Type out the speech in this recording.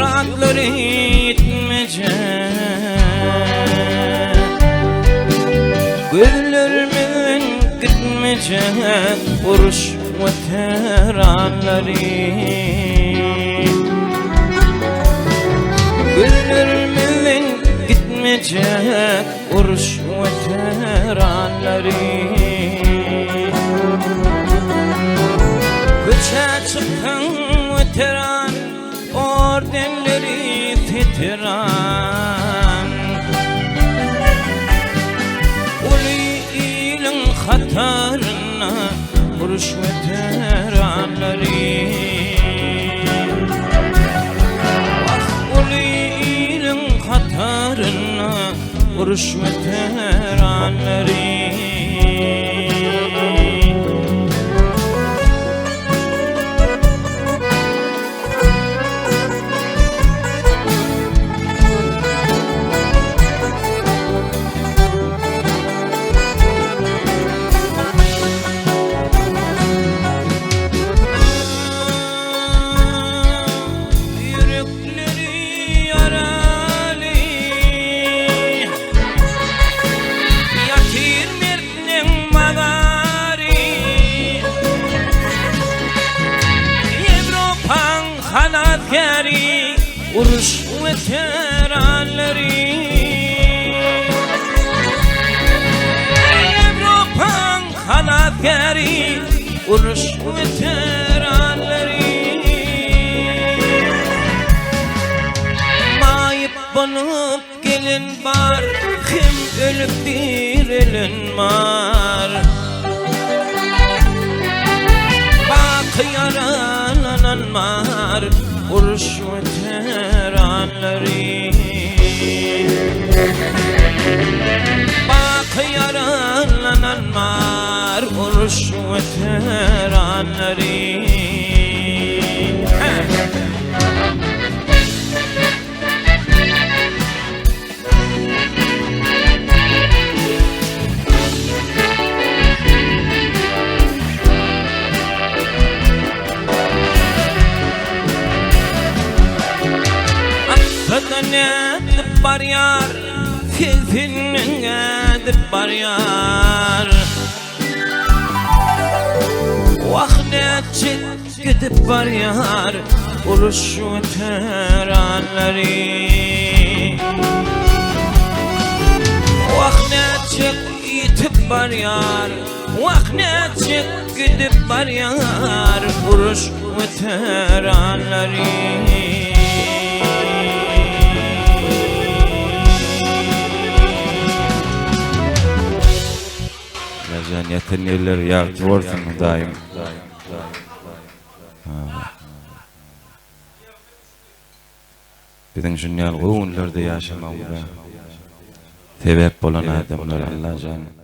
muradları yetmeyecek, gözlerimin gitmeyecek uruş veteranları. Gözlerimin gitmeyecek uruş veteranları. Köçe çıkan veteran ordenleri titran, uli ilin hatarına vuruş veteranları. Ah uli ilin hatarına vuruş veteranları. Kanatkari uruş veteranları, Avrupa'nın kanatkari uruş veteranları. Mayıp bulup gelin var, kim ölüp dirilin var. Bakı yaralanan var uruş veteranları. Bakı yaralanan var uruş veteranları. Ne var yar, keyfinin var yar. Vahdetçi gidip var yar, uruş veteranları. Vahdetçi yitip var yar, vahdetçi gidip var yar, uruş veteranları. Yetin yerler yağcı olsun daim. Bizim dünyal gönüllerde yaşamamıza sebep olan adamlar Allah canım.